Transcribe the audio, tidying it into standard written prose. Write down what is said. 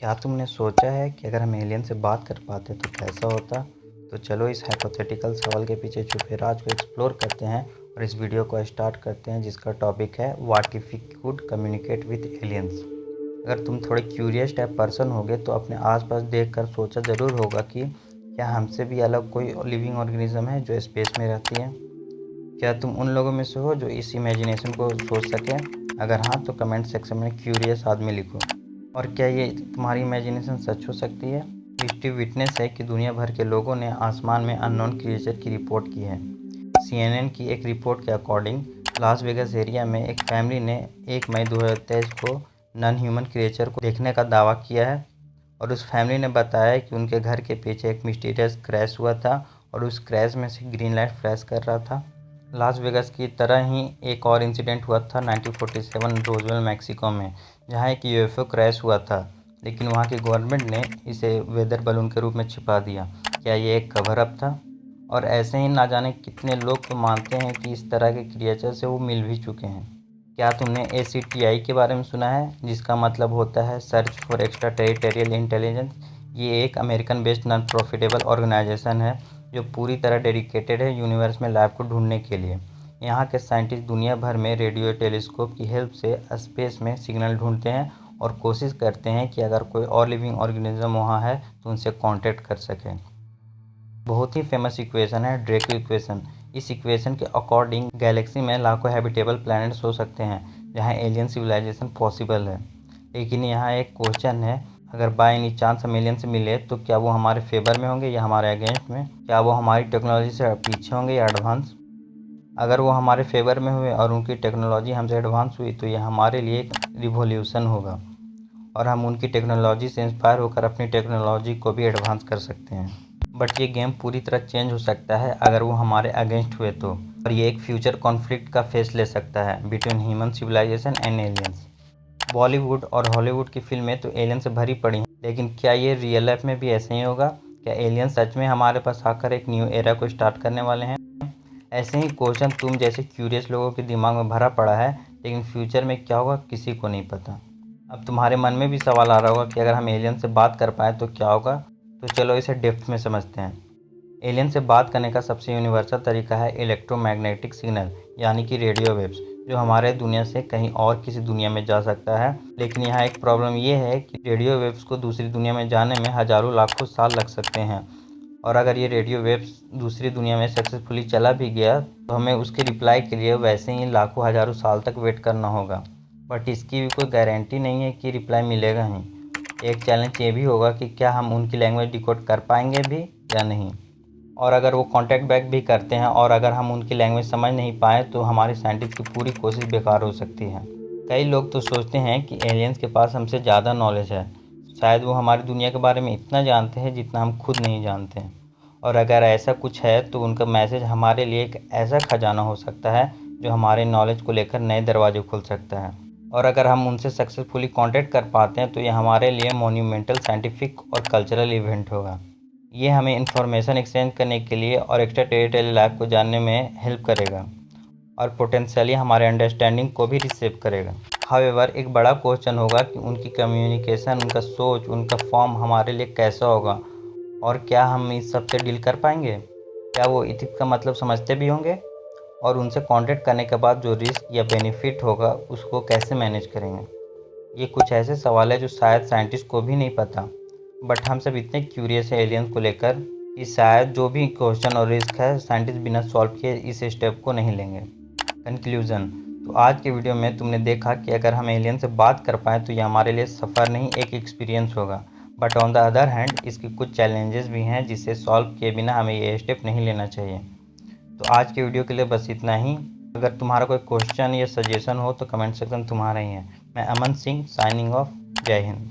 क्या तुमने सोचा है कि अगर हम एलियन से बात कर पाते तो कैसा होता? तो चलो इस हाइपोथेटिकल सवाल के पीछे छुपे राज को एक्सप्लोर करते हैं और इस वीडियो को स्टार्ट करते हैं जिसका टॉपिक है what if we could communicate with aliens. अगर तुम थोड़े क्यूरियस टाइप पर्सन होगे तो अपने आसपास देखकर सोचा ज़रूर होगा कि क्या हमसे भी अलग कोई लिविंग ऑर्गेनिज्म है जो स्पेस में रहती है। क्या तुम उन लोगों में से हो जो इस इमेजिनेशन को सोच सकें? अगर हाँ तो कमेंट सेक्शन में क्यूरियस आदमी लिखो। और क्या ये तुम्हारी इमेजिनेशन सच हो सकती है? हिस्ट्री विटनेस है कि दुनिया भर के लोगों ने आसमान में अननोन क्रिएचर की रिपोर्ट की है। CNN की एक रिपोर्ट के अकॉर्डिंग लास वेगास एरिया में एक फैमिली ने 1 मई 2023 को नॉन ह्यूमन क्रिएचर को देखने का दावा किया है। और उस फैमिली ने बताया कि उनके घर के पीछे एक मिस्टीरियस क्रैश हुआ था और उस क्रैश में से ग्रीन लाइट फ्लैश कर रहा था। लास वेगास की तरह ही एक और इंसिडेंट हुआ था 1947 रोजवेल मैक्सिको में, जहां एक UFO क्रैश हुआ था, लेकिन वहां की गवर्नमेंट ने इसे वेदर बलून के रूप में छिपा दिया। क्या ये एक कवर अप था? और ऐसे ही ना जाने कितने लोग तो मानते हैं कि इस तरह के क्रिएचर से वो मिल भी चुके हैं। क्या तुमने ACTI के बारे में सुना है, जिसका मतलब होता है search for extra territorial intelligence? ये एक American based non profitable organisation है जो पूरी तरह डेडिकेटेड है यूनिवर्स में लाइफ को ढूंढने के लिए। यहाँ के साइंटिस्ट दुनिया भर में रेडियो टेलीस्कोप की हेल्प से स्पेस में सिग्नल ढूंढते हैं और कोशिश करते हैं कि अगर कोई और लिविंग ऑर्गेनिज्म वहाँ है तो उनसे कांटेक्ट कर सकें। बहुत ही फेमस इक्वेशन है ड्रेको इक्वेशन। इस इक्वेशन के अकॉर्डिंग गैलेक्सी में लाखों हैबिटेबल प्लैनेट्स हो सकते हैं जहाँ एलियन सिविलाइजेशन पॉसिबल है। लेकिन यहाँ एक क्वेश्चन है, अगर बाय एनी चांस हम एलियन से मिले तो क्या वो हमारे फेवर में होंगे या हमारे अगेंस्ट में? क्या वो हमारी टेक्नोलॉजी से पीछे होंगे या एडवांस? अगर वो हमारे फेवर में हुए और उनकी टेक्नोलॉजी हमसे एडवांस हुई तो यह हमारे लिए एक रिवॉल्यूशन होगा और हम उनकी टेक्नोलॉजी से इंस्पायर होकर अपनी टेक्नोलॉजी को भी एडवांस कर सकते हैं। बट ये गेम पूरी तरह चेंज हो सकता है अगर वो हमारे अगेंस्ट हुए तो, और ये एक फ्यूचर कॉन्फ्लिक्ट का फेस ले सकता है between human civilisation and aliens. Bollywood और हॉलीवुड की फिल्में तो एलियन से भरी पड़ी हैं, लेकिन क्या ये रियल लाइफ में भी ऐसे ही होगा? क्या एलियन सच में हमारे पास आकर एक न्यू एरा को स्टार्ट करने वाले हैं? ऐसे ही क्वेश्चन तुम जैसे क्यूरियस लोगों के दिमाग में भरा पड़ा है, लेकिन फ्यूचर में क्या होगा किसी को नहीं पता। अब तुम्हारे मन में भी सवाल आ रहा होगा कि अगर हम एलियन से बात कर पाए तो क्या होगा? तो चलो इसे डेप्थ में समझते हैं। एलियन से बात करने का सबसे यूनिवर्सल तरीका है इलेक्ट्रोमैग्नेटिक सिग्नल, यानी कि रेडियो वेव्स, जो हमारे दुनिया से कहीं और किसी दुनिया में जा सकता है। लेकिन यहाँ एक प्रॉब्लम ये है कि रेडियो वेव्स को दूसरी दुनिया में जाने में हज़ारों लाखों साल लग सकते हैं। और अगर ये रेडियो वेव्स दूसरी दुनिया में सक्सेसफुली चला भी गया तो हमें उसके रिप्लाई के लिए वैसे ही लाखों हज़ारों साल तक वेट करना होगा। बट इसकी भी कोई गारंटी नहीं है कि रिप्लाई मिलेगा ही। एक चैलेंज ये भी होगा कि क्या हम उनकी लैंग्वेज डिकोड कर पाएंगे भी या नहीं। और अगर वो कांटेक्ट बैक भी करते हैं और अगर हम उनकी लैंग्वेज समझ नहीं पाए तो हमारे साइंटिस्ट की पूरी कोशिश बेकार हो सकती है। कई लोग तो सोचते हैं कि एलियंस के पास हमसे ज़्यादा नॉलेज है, शायद वो हमारी दुनिया के बारे में इतना जानते हैं जितना हम खुद नहीं जानते हैं। और अगर ऐसा कुछ है तो उनका मैसेज हमारे लिए एक ऐसा खजाना हो सकता है जो हमारे नॉलेज को लेकर नए दरवाजे खोल सकता है। और अगर हम उनसे सक्सेसफुली कांटेक्ट कर पाते हैं तो यह हमारे लिए मोन्यूमेंटल साइंटिफिक और कल्चरल इवेंट होगा। ये हमें इंफॉर्मेशन एक्सचेंज करने के लिए और एक्स्ट्रा टेरिटरी लाइफ को जानने में हेल्प करेगा और पोटेंशियली हमारे अंडरस्टैंडिंग को भी रिसेव करेगा। हाउएवर एक बड़ा क्वेश्चन होगा कि उनकी कम्युनिकेशन, उनका सोच, उनका फॉर्म हमारे लिए कैसा होगा और क्या हम इस सब से डील कर पाएंगे? क्या वो इथिक्स का मतलब समझते भी होंगे? और उनसे कांटेक्ट करने के बाद जो रिस्क या बेनिफिट होगा उसको कैसे मैनेज करेंगे? ये कुछ ऐसे सवाल है जो शायद साइंटिस्ट को भी नहीं पता। बट हम सब इतने क्यूरियस है एलियंस को लेकर कि शायद जो भी क्वेश्चन और रिस्क है साइंटिस्ट बिना सॉल्व किए इस स्टेप को नहीं लेंगे। कंक्लूजन, तो आज के वीडियो में तुमने देखा कि अगर हम एलियन से बात कर पाएँ तो ये हमारे लिए सफ़र नहीं एक एक्सपीरियंस होगा। But on the other hand इसके कुछ चैलेंजेस भी हैं जिसे सॉल्व किए बिना हमें ये स्टेप नहीं लेना चाहिए। तो आज के वीडियो के लिए बस इतना ही। अगर तुम्हारा कोई क्वेश्चन या सजेशन हो तो कमेंट सेक्शन तुम्हारा ही है। मैं अमन सिंह साइनिंग ऑफ। जय हिंद।